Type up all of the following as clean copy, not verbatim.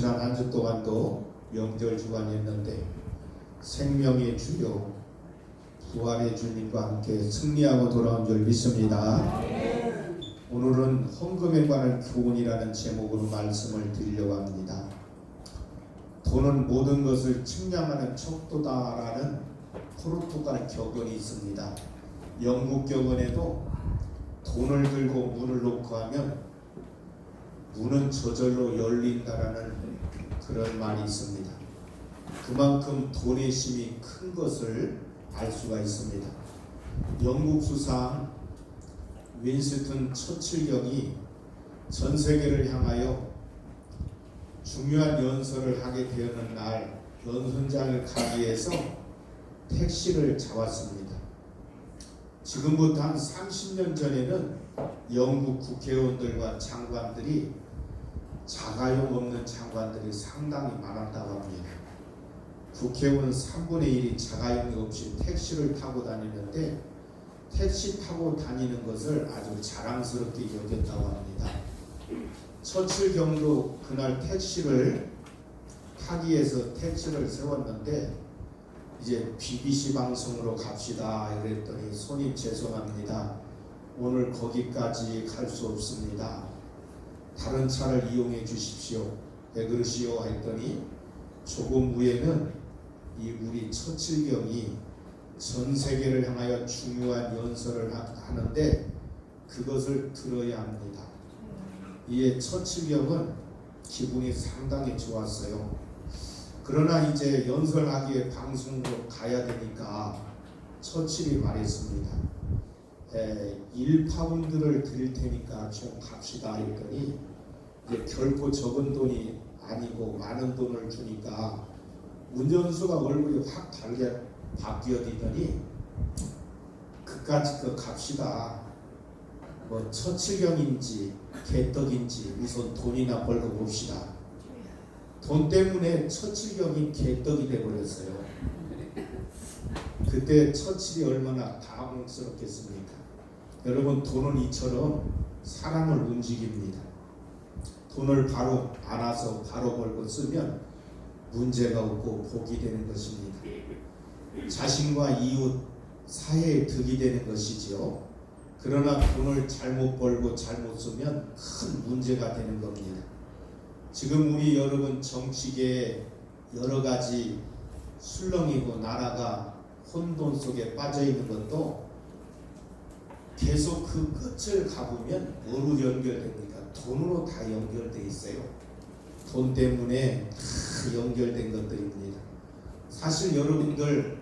지난 한 주 동안도 명절 주간이었는데 생명의 주요 부활의 주님과 함께 승리하고 돌아온 줄 믿습니다. 오늘은 헌금에 관한 교훈이라는 제목으로 말씀을 드리려고 합니다. 돈은 모든 것을 측량하는 척도다라는 포르투갈 격언이 있습니다. 영국 격언에도 돈을 들고 문을 놓고 하면 문은 저절로 열린다라는 그런 말이 있습니다. 그만큼 돈의 힘이 큰 것을 알 수가 있습니다. 영국 수상 윈스턴 처칠 경이 전 세계를 향하여 중요한 연설을 하게 되었는 날 연설장을 가기 위해서 택시를 잡았습니다. 지금부터 한 30년 전에는 영국 국회의원들과 장관들이 자가용 없는 장관들이 상당히 많았다고 합니다. 국회의원 3분의 1이 자가용이 없이 택시를 타고 다니는데 택시 타고 다니는 것을 아주 자랑스럽게 여겼다고 합니다. 처칠 경도 그날 택시를 타기 위해서 택시를 세웠는데 이제 BBC 방송으로 갑시다 그랬더니 손님 죄송합니다. 오늘 거기까지 갈 수 없습니다. 다른 차를 이용해 주십시오. 왜 그러시오? 했더니 조금 후에는 이 우리 처칠경이 전 세계를 향하여 중요한 연설을 하는데 그것을 들어야 합니다. 이에 처칠경은 기분이 상당히 좋았어요. 그러나 이제 연설하기에 방송으로 가야 되니까 처칠이 말했습니다. 1파운드를 드릴 테니까 좀 갑시다 했더니 이제 결코 적은 돈이 아니고 많은 돈을 주니까 운전수가 얼굴이 확 다르게 바뀌어지더니 그까짓 거 갑시다. 뭐 처칠경인지 개떡인지 우선 돈이나 벌고 봅시다. 돈 때문에 처칠경이 개떡이 돼버렸어요. 그때 처칠이 얼마나 당황스럽겠습니까? 여러분, 돈은 이처럼 사람을 움직입니다. 돈을 바로 안아서 바로 벌고 쓰면 문제가 없고 복이 되는 것입니다. 자신과 이웃, 사회에 득이 되는 것이지요. 그러나 돈을 잘못 벌고 잘못 쓰면 큰 문제가 되는 겁니다. 지금 우리 여러분 정치계에 여러 가지 술렁이고 나라가 혼돈 속에 빠져 있는 것도 계속 그 끝을 가보면 뭐로 연결됩니까? 돈으로 다 연결돼 있어요. 돈 때문에 다 연결된 것들입니다. 사실 여러분들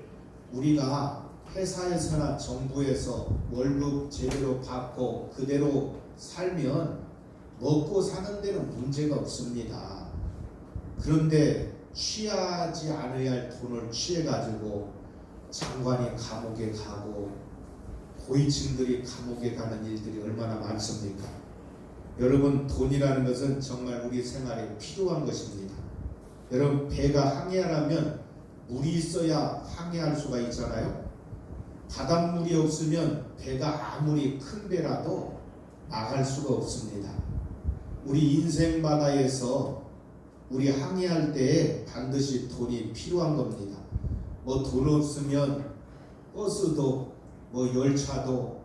우리가 회사에서나 정부에서 월급 제대로 받고 그대로 살면 먹고 사는 데는 문제가 없습니다. 그런데 취하지 않아야 할 돈을 취해가지고 장관이 감옥에 가고 고위층들이 감옥에 가는 일들이 얼마나 많습니까? 여러분, 돈이라는 것은 정말 우리 생활에 필요한 것입니다. 여러분, 배가 항해하려면 물이 있어야 항해할 수가 있잖아요. 바닷물이 없으면 배가 아무리 큰 배라도 나갈 수가 없습니다. 우리 인생 바다에서 우리 항해할 때에 반드시 돈이 필요한 겁니다. 뭐 돈 없으면 버스도 뭐 열차도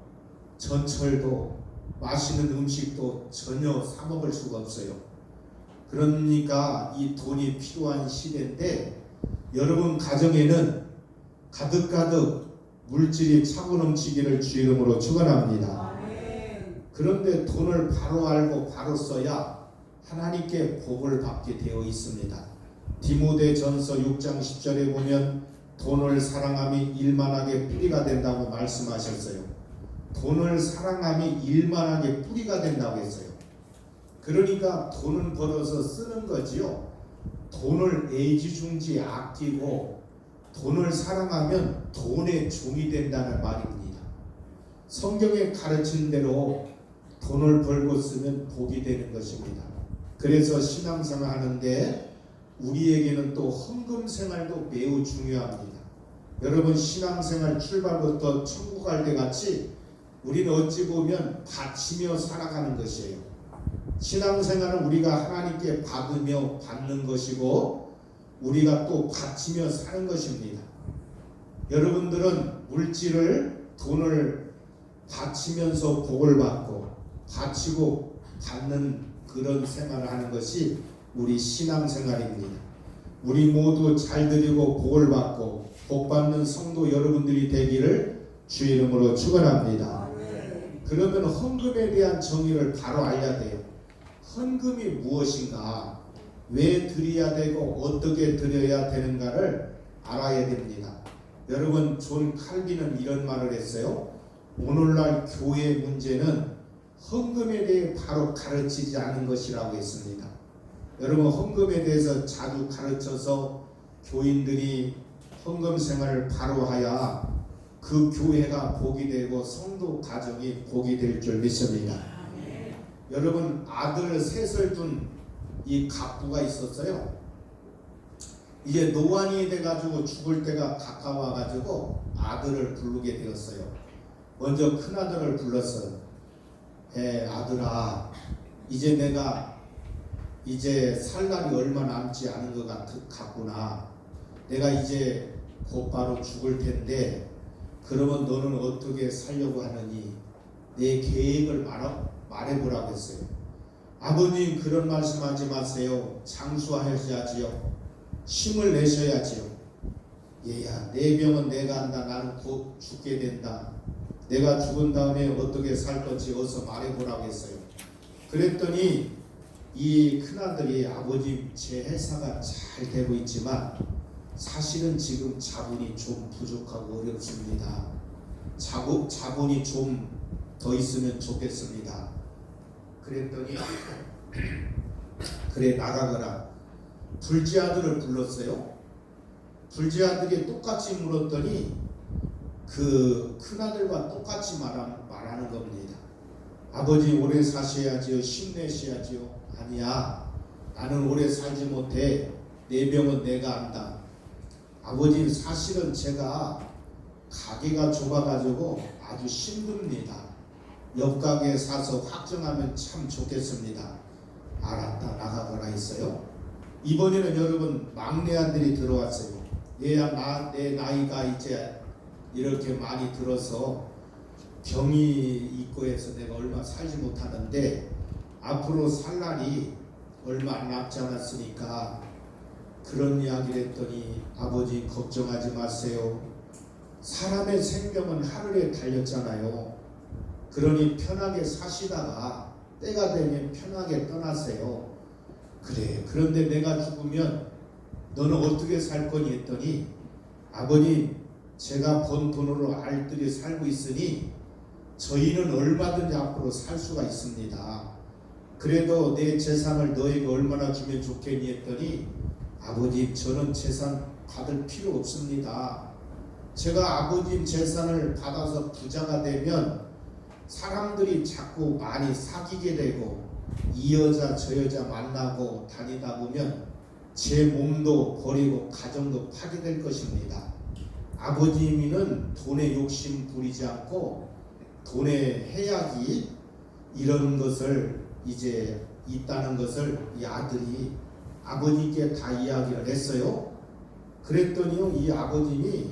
전철도 맛있는 음식도 전혀 사 먹을 수가 없어요. 그러니까 이 돈이 필요한 시대인데 여러분 가정에는 가득가득 물질이 차고 넘치기를 주 이름으로 축원합니다. 그런데 돈을 바로 알고 바로 써야 하나님께 복을 받게 되어 있습니다. 디모데전서 6장 10절에 보면 돈을 사랑함이 일만하게 뿌리가 된다고 말씀하셨어요. 돈을 사랑함이 일만하게 뿌리가 된다고 했어요. 그러니까 돈은 벌어서 쓰는 거지요. 돈을 애지중지 아끼고 돈을 사랑하면 돈의 종이 된다는 말입니다. 성경에 가르친 대로 돈을 벌고 쓰면 복이 되는 것입니다. 그래서 신앙생활 하는데 우리에게는 또 헌금 생활도 매우 중요합니다. 여러분, 신앙생활 출발부터 천국 갈 때 같이 우리는 어찌 보면 바치며 살아가는 것이에요. 신앙생활은 우리가 하나님께 받으며 받는 것이고 우리가 또 바치며 사는 것입니다. 여러분들은 물질을 돈을 바치면서 복을 받고 바치고 받는 그런 생활을 하는 것이 우리 신앙생활입니다. 우리 모두 잘 드리고 복을 받고 복 받는 성도 여러분들이 되기를 주의 이름으로 축원합니다. 그러면 헌금에 대한 정의를 바로 알아야 돼요. 헌금이 무엇인가, 왜 드려야 되고 어떻게 드려야 되는가를 알아야 됩니다. 여러분, 존 칼빈은 이런 말을 했어요. 오늘날 교회의 문제는 헌금에 대해 바로 가르치지 않은 것이라고 했습니다. 여러분, 헌금에 대해서 자주 가르쳐서 교인들이 헌금 생활을 바로 하야 그 교회가 복이 되고 성도 가정이 복이 될 줄 믿습니다. 여러분, 아들 셋을 둔 이 갑부가 있었어요. 이제 노안이 돼가지고 죽을 때가 가까워가지고 아들을 부르게 되었어요. 먼저 큰아들을 불렀어요. 아들아, 이제 내가 살 날이 얼마 남지 않은 것 같구나. 내가 이제 곧바로 죽을 텐데 그러면 너는 어떻게 살려고 하느니 내 계획을 말해보라고 했어요. 아버님, 그런 말씀하지 마세요. 장수하셔야지요. 힘을 내셔야지요. 얘야, 내 병은 내가 한다. 나는 곧 죽게 된다. 내가 죽은 다음에 어떻게 살 건지 어서 말해보라고 했어요. 그랬더니 이 큰아들이 아버지, 제 회사가 잘 되고 있지만 사실은 지금 자본이 좀 부족하고 어렵습니다. 자본이 좀 더 있으면 좋겠습니다. 그랬더니 그래, 나가거라. 둘째 아들을 불렀어요. 둘째 아들이 똑같이 물었더니 그 큰아들과 똑같이 말하는 겁니다. 아버지, 오래 사셔야지요. 힘내셔야지요. 아니야, 나는 오래 살지 못해. 내 병은 내가 안다. 아버지, 사실은 제가 가게가 좁아가지고 아주 힘듭니다. 옆 가게에 사서 확정하면 참 좋겠습니다. 알았다, 나가거라 했어요. 이번에는 여러분, 막내 아들이 들어왔어요. 내 나이가 이제 이렇게 많이 들어서 병이 있고 해서 내가 얼마 살지 못하는데 앞으로 살 날이 얼마 안 남지 않았으니까 그런 이야기를 했더니 아버지, 걱정하지 마세요. 사람의 생명은 하늘에 달렸잖아요. 그러니 편하게 사시다가 때가 되면 편하게 떠나세요. 그래, 그런데 내가 죽으면 너는 어떻게 살 거니 했더니 아버님, 제가 번 돈으로 알뜰히 살고 있으니 저희는 얼마든지 앞으로 살 수가 있습니다. 그래도 내 재산을 너에게 얼마나 주면 좋겠니 했더니 아버지, 저는 재산 받을 필요 없습니다. 제가 아버님 재산을 받아서 부자가 되면 사람들이 자꾸 많이 사귀게 되고 이 여자 저 여자 만나고 다니다 보면 제 몸도 버리고 가정도 파괴될 것입니다. 아버님은 돈에 욕심 부리지 않고 돈의 해악이 이런 것을 이제 있다는 것을 이 아들이 아버지께 다 이야기를 했어요. 그랬더니요, 이 아버님이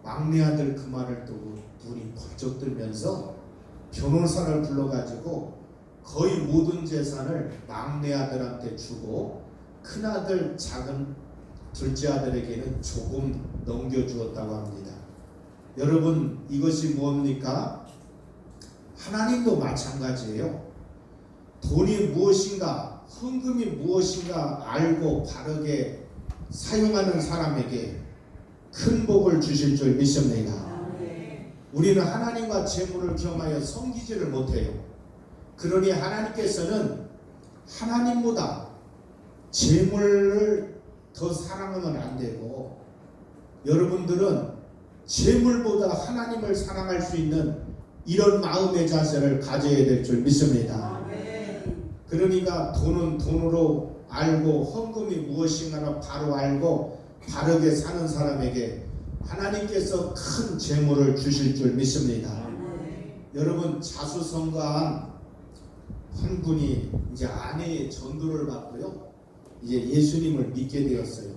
막내 아들 그 말을 듣고 눈이 번쩍 들면서 변호사를 불러가지고 거의 모든 재산을 막내 아들한테 주고 큰아들, 작은 둘째 아들에게는 조금 넘겨주었다고 합니다. 여러분, 이것이 뭡니까? 하나님도 마찬가지예요. 돈이 무엇인가, 헌금이 무엇인가 알고 바르게 사용하는 사람에게 큰 복을 주실 줄 믿습니다. 우리는 하나님과 재물을 겸하여 섬기지를 못해요. 그러니 하나님께서는 하나님보다 재물을 더 사랑하면 안 되고 여러분들은 재물보다 하나님을 사랑할 수 있는 이런 마음의 자세를 가져야 될 줄 믿습니다. 그러니까 돈은 돈으로 알고 헌금이 무엇인가를 바로 알고 바르게 사는 사람에게 하나님께서 큰 재물을 주실 줄 믿습니다. 여러분, 자수성가한 한 분이 이제 아내의 전도를 받고요. 이제 예수님을 믿게 되었어요.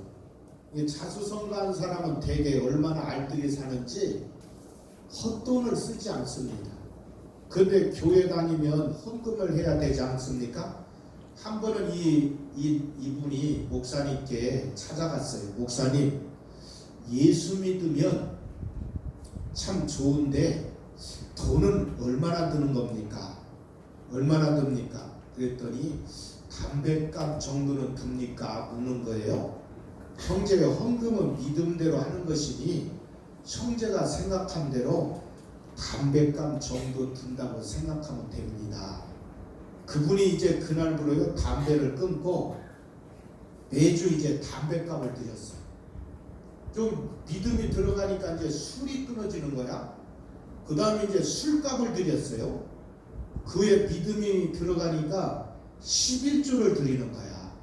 자수성가한 사람은 대개 얼마나 알뜰히 사는지 헛돈을 쓰지 않습니다. 그런데 교회 다니면 헌금을 해야 되지 않습니까? 한 번은 이분이 목사님께 찾아갔어요. 목사님, 예수 믿으면 참 좋은데 돈은 얼마나 드는 겁니까? 얼마나 듭니까? 그랬더니 담뱃값 정도는 듭니까? 묻는 거예요. 형제가 헌금은 믿음대로 하는 것이니 형제가 생각한 대로 담뱃값 정도 든다고 생각하면 됩니다. 그분이 이제 그날부로요 담배를 끊고 매주 이제 담뱃값을 드렸어요. 좀 믿음이 들어가니까 이제 술이 끊어지는 거야. 그 다음에 이제 술값을 드렸어요. 그에 믿음이 들어가니까 11조를 드리는 거야.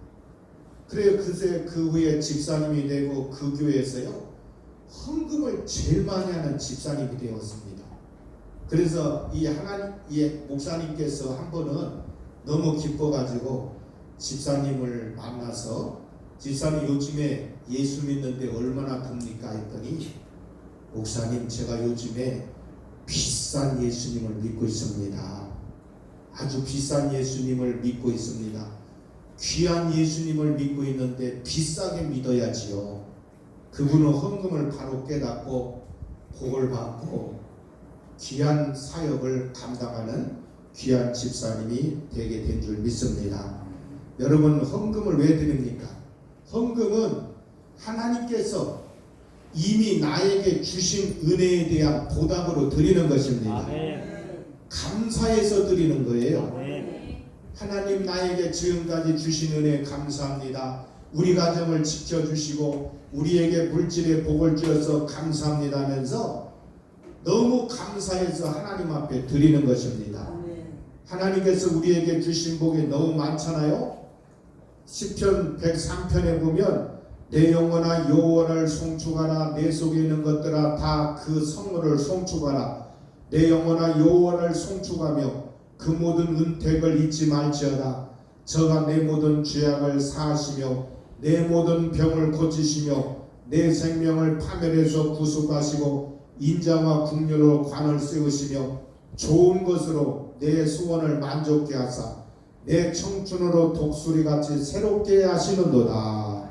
그래요. 그새 그 후에 집사님이 되고 그 교회에서요 헌금을 제일 많이 하는 집사님이 되었습니다. 그래서 이 목사님께서 한 번은 너무 기뻐가지고 집사님을 만나서 집사님 요즘에 예수 믿는데 얼마나 듭니까? 했더니 목사님 제가 요즘에 비싼 예수님을 믿고 있습니다. 아주 비싼 예수님을 믿고 있습니다. 귀한 예수님을 믿고 있는데 비싸게 믿어야지요. 그분은 헌금을 바로 깨닫고 복을 받고 귀한 사역을 감당하는 귀한 집사님이 되게 된 줄 믿습니다. 여러분 헌금을 왜 드립니까? 헌금은 하나님께서 이미 나에게 주신 은혜에 대한 보답으로 드리는 것입니다. 아멘. 감사해서 드리는 거예요. 아멘. 하나님 나에게 지금까지 주신 은혜 감사합니다. 우리 가정을 지켜주시고 우리에게 물질의 복을 주어서 감사합니다 하면서 너무 감사해서 하나님 앞에 드리는 것입니다. 하나님께서 우리에게 주신 복이 너무 많잖아요. 시편 103편에 보면 내 영혼아 여호와를 송축하라. 내 속에 있는 것들아 다 그 성물을 송축하라. 내 영혼아 여호와를 송축하며 그 모든 은택을 잊지 말지어다. 저가 내 모든 죄악을 사하시며 내 모든 병을 고치시며 내 생명을 파멸해서 구속하시고 인자와 긍휼로 관을 세우시며 좋은 것으로 내 소원을 만족케 하사 내 청춘으로 독수리같이 새롭게 하시는도다.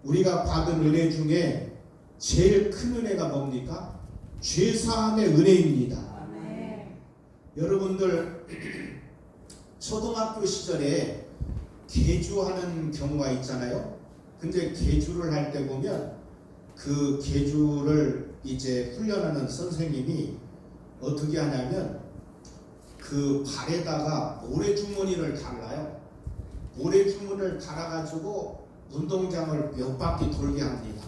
우리가 받은 은혜 중에 제일 큰 은혜가 뭡니까? 죄사함의 은혜입니다. 여러분들 초등학교 시절에 계주하는 경우가 있잖아요. 근데 계주를 할 때 보면 그 계주를 이제 훈련하는 선생님이 어떻게 하냐면 그 발에다가 모래주머니를 달아요. 모래주머니를 달아가지고 운동장을 몇 바퀴 돌게 합니다.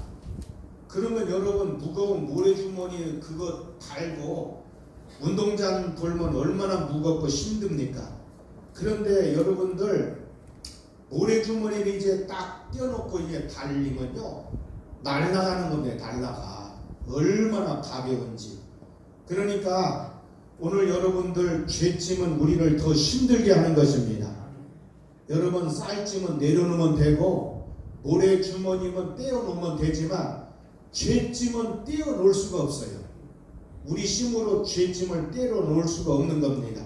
그러면 여러분 무거운 모래주머니 그거 달고 운동장 돌면 얼마나 무겁고 힘듭니까? 그런데 여러분들 모래주머니를 이제 딱 떼어놓고 이제 달리면요 날아가는 겁니다. 날아가. 얼마나 가벼운지. 그러니까 오늘 여러분들 죄짐은 우리를 더 힘들게 하는 것입니다. 여러분 쌀짐은 내려놓으면 되고 모래주머니면 떼어놓으면 되지만 죄짐은 떼어놓을 수가 없어요. 우리 힘으로 죄짐을 떼어놓을 수가 없는 겁니다.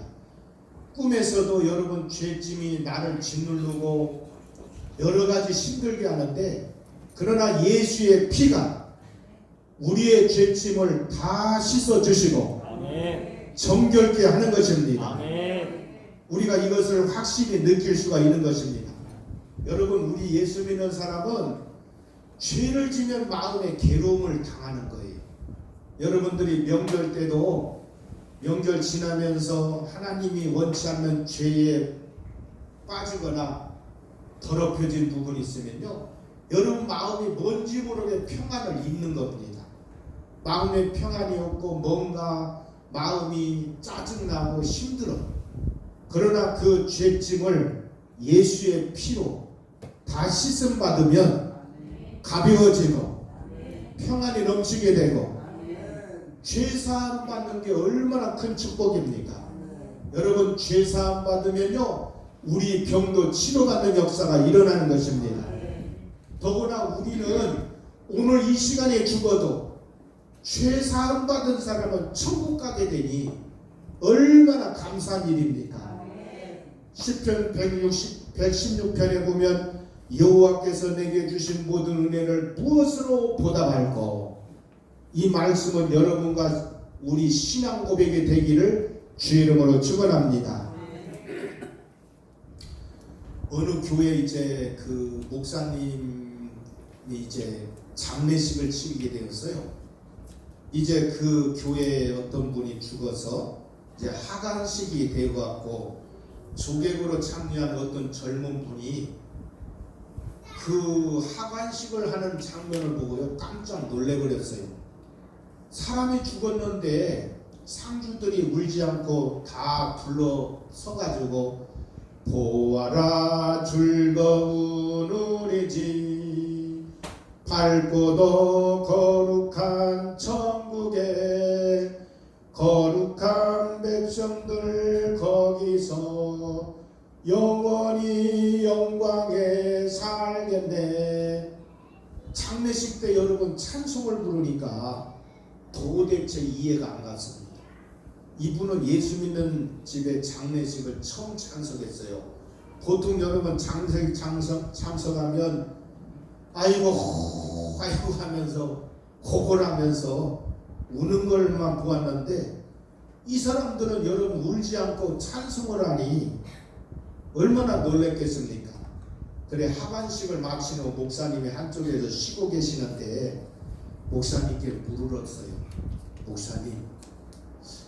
꿈에서도 여러분 죄짐이 나를 짓누르고 여러 가지 힘들게 하는데 그러나 예수의 피가 우리의 죄짐을 다 씻어주시고 아멘. 정결케 하는 것입니다. 아멘. 우리가 이것을 확실히 느낄 수가 있는 것입니다. 여러분 우리 예수 믿는 사람은 죄를 지면 마음에 괴로움을 당하는 거예요. 여러분들이 명절 때도 명절 지나면서 하나님이 원치 않는 죄에 빠지거나 더럽혀진 부분이 있으면요 여러분 마음이 뭔지 모르게 평안을 잃는 겁니다. 마음에 평안이 없고 뭔가 마음이 짜증나고 힘들어. 그러나 그 죄짐을 예수의 피로 다 씻음 받으면 가벼워지고 평안이 넘치게 되고 죄사함 받는 게 얼마나 큰 축복입니까? 여러분 죄 사함 받으면요 우리 병도 치료받는 역사가 일어나는 것입니다. 더구나 우리는 오늘 이 시간에 죽어도 죄 사함 받은 사람은 천국 가게 되니 얼마나 감사한 일입니까? 시편 116편에 보면 여호와께서 내게 주신 모든 은혜를 무엇으로 보답할꼬? 이 말씀은 여러분과 우리 신앙 고백이 되기를 주의 이름으로 축원합니다. 어느 교회 이제 그 목사님이 이제 장례식을 치르게 되었어요. 이제 그 교회에 어떤 분이 죽어서 이제 하간식이 되어 갖고 조객으로 참여한 어떤 젊은 분이 그 하간식을 하는 장면을 보고요 깜짝 놀래버렸어요. 사람이 죽었는데 상주들이 울지 않고 다 둘러서가지고 보아라 즐거운 우리 집 밝고도 거룩한 천국에 거룩한 백성들 거기서 영원히 영광에 살겠네. 장례식 때 여러분 찬송을 부르니까 도대체 이해가 안 갔습니다. 이분은 예수 믿는 집에 장례식을 처음 참석했어요. 보통 여러분 장례식 참석하면 아이고 아이고 하면서 호골하면서 우는 걸만 보았는데 이 사람들은 여러분 울지 않고 찬송을 하니 얼마나 놀랬겠습니까? 그래 하반식을 마친 후 목사님이 한쪽에서 쉬고 계시는데 목사님께 물었어요. 목사님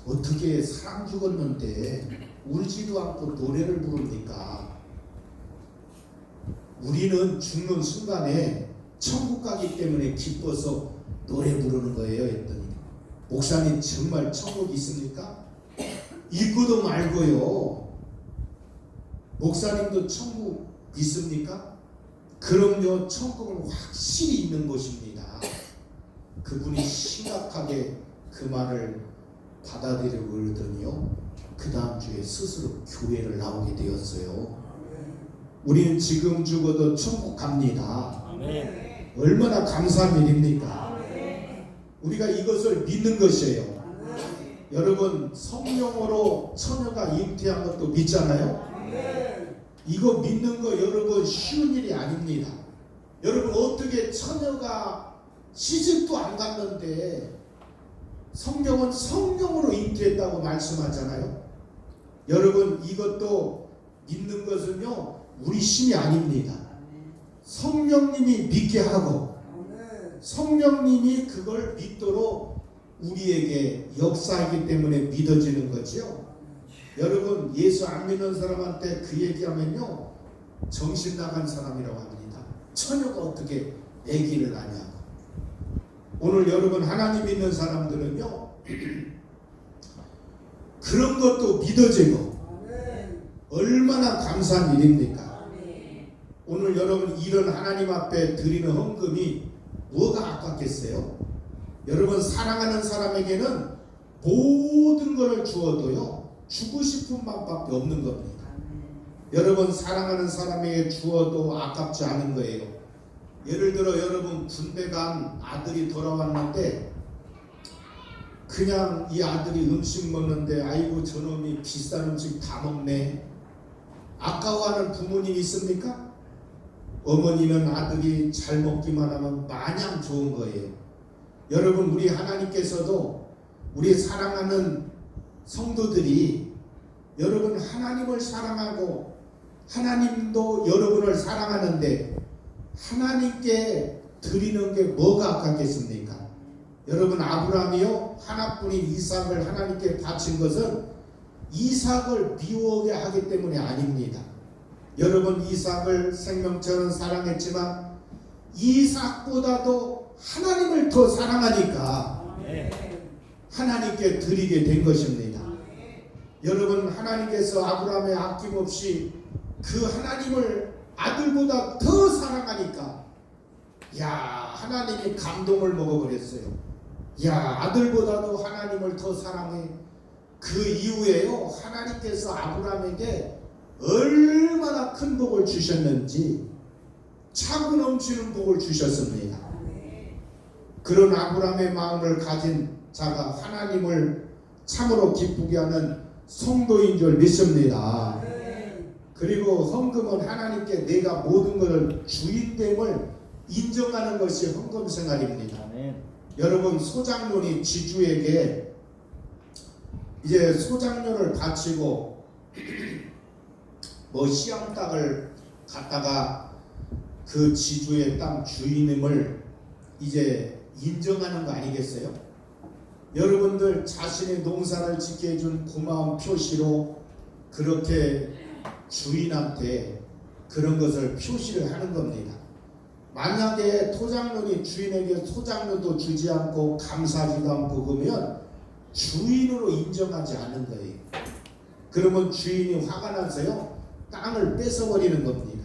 어떻게 사람 죽었는데 울지도 않고 노래를 부릅니까? 우리는 죽는 순간에 천국 가기 때문에 기뻐서 노래 부르는 거예요 했더니 목사님 정말 천국 있습니까? 있고도 말고요. 목사님도 천국 있습니까? 그럼요 천국은 확실히 있는 곳입니다. 그분이 심각하게 그 말을 받아들이고 그러더니요 그 다음 주에 스스로 교회를 나오게 되었어요. 우리는 지금 죽어도 천국 갑니다. 얼마나 감사한 일입니까? 우리가 이것을 믿는 것이에요. 여러분 성령으로 처녀가 잉태한 것도 믿잖아요. 이거 믿는 거 여러분 쉬운 일이 아닙니다. 여러분 어떻게 처녀가 시집도 안 갔는데 성경은 성령으로 잉태했다고 말씀하잖아요. 여러분 이것도 믿는 것은요 우리 힘이 아닙니다. 성령님이 믿게 하고 성령님이 그걸 믿도록 우리에게 역사하기 때문에 믿어지는 거죠. 여러분 예수 안 믿는 사람한테 그 얘기하면요 정신 나간 사람이라고 합니다. 처녀가 어떻게 아기를 낳냐고. 오늘 여러분 하나님 믿는 사람들은요 그런 것도 믿어지고 얼마나 감사한 일입니까? 오늘 여러분 이런 하나님 앞에 드리는 헌금이 뭐가 아깝겠어요? 여러분 사랑하는 사람에게는 모든 것을 주어도요 주고 싶은 마음밖에 없는 겁니다. 여러분 사랑하는 사람에게 주어도 아깝지 않은 거예요. 예를 들어 여러분 군대 간 아들이 돌아왔는데 그냥 이 아들이 음식 먹는데 아이고 저놈이 비싼 음식 다 먹네 아까워하는 부모님 있습니까? 어머니는 아들이 잘 먹기만 하면 마냥 좋은 거예요. 여러분 우리 하나님께서도 우리 사랑하는 성도들이 여러분 하나님을 사랑하고 하나님도 여러분을 사랑하는데 하나님께 드리는 게 뭐가 아깝겠습니까? 여러분 아브라함이요 하나뿐인 이삭을 하나님께 바친 것은 이삭을 미워하게 하기 때문이 아닙니다. 여러분 이삭을 생명처럼 사랑했지만 이삭보다도 하나님을 더 사랑하니까 하나님께 드리게 된 것입니다. 여러분 하나님께서 아브라함의 아낌없이 그 하나님을 아들보다 더 사랑하니까 야 하나님이 감동을 먹어버렸어요. 야 아들보다도 하나님을 더 사랑해. 그 이후에요 하나님께서 아브라함에게 얼마나 큰 복을 주셨는지 차고 넘치는 복을 주셨습니다. 그런 아브라함의 마음을 가진 자가 하나님을 참으로 기쁘게 하는 성도인 줄 믿습니다. 그리고 헌금은 하나님께 내가 모든 것을 주인됨을 인정하는 것이 헌금 생활입니다. 여러분 소장론이 지주에게 이제 소장료를 바치고 뭐 시향 땅을 갖다가 그 지주의 땅 주인임을 이제 인정하는 거 아니겠어요? 여러분들 자신의 농사를 짓게 해준 고마운 표시로 그렇게 주인한테 그런 것을 표시를 하는 겁니다. 만약에 토장론이 주인에게 소장료도 주지 않고 감사하지도 않고 그러면 주인으로 인정하지 않는 거예요. 그러면 주인이 화가 나서요 땅을 뺏어버리는 겁니다.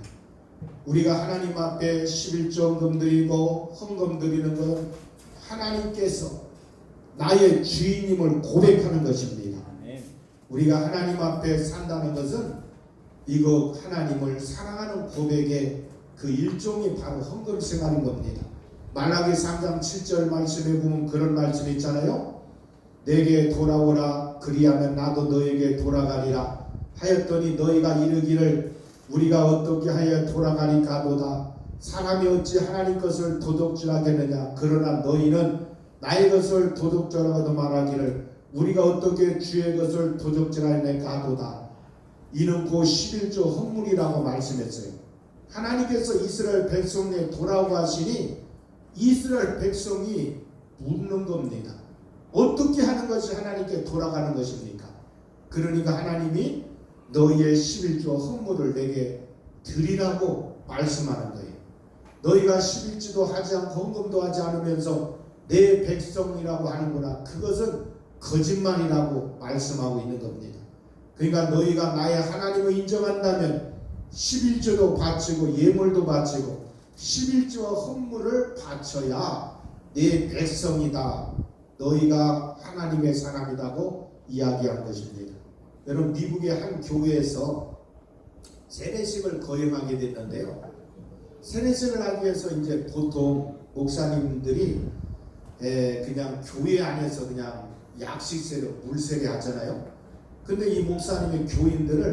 우리가 하나님 앞에 11조헌금 드리고 헌금 드리는 건 하나님께서 나의 주인임을 고백하는 것입니다. 우리가 하나님 앞에 산다는 것은 이거 하나님을 사랑하는 고백의 그 일종이 바로 헌금 생활인 겁니다. 말라기 3장 7절 말씀에 보면 그런 말씀이 있잖아요. 내게 돌아오라 그리하면 나도 너에게 돌아가리라 하였더니 너희가 이르기를 우리가 어떻게 하여 돌아가니 가도다. 사람이 어찌 하나님 것을 도둑질하겠느냐. 그러나 너희는 나의 것을 도둑질하고도 말하기를 우리가 어떻게 주의 것을 도둑질하였네 가도다. 이는 곧 11조 헌물이라고 말씀했어요. 하나님께서 이스라엘 백성에 돌아오고 하시니 이스라엘 백성이 묻는 겁니다. 어떻게 하는 것이 하나님께 돌아가는 것입니까? 그러니까 하나님이 너희의 11조 헌물을 내게 드리라고 말씀하는 거예요. 너희가 11지도 하지 않고 헌금도 하지 않으면서 내 백성이라고 하는구나. 그것은 거짓말이라고 말씀하고 있는 겁니다. 그러니까 너희가 나의 하나님을 인정한다면 11조도 바치고 예물도 바치고 11조와 헌물을 바쳐야 내 백성이다. 너희가 하나님의 사람이라고 이야기한 것입니다. 여러분 미국의 한 교회에서 세례식을 거행하게 됐는데요. 세례식을 하기 위해서 이제 보통 목사님들이 그냥 교회 안에서 그냥 약식세례, 물세례 하잖아요. 근데 이 목사님의 교인들을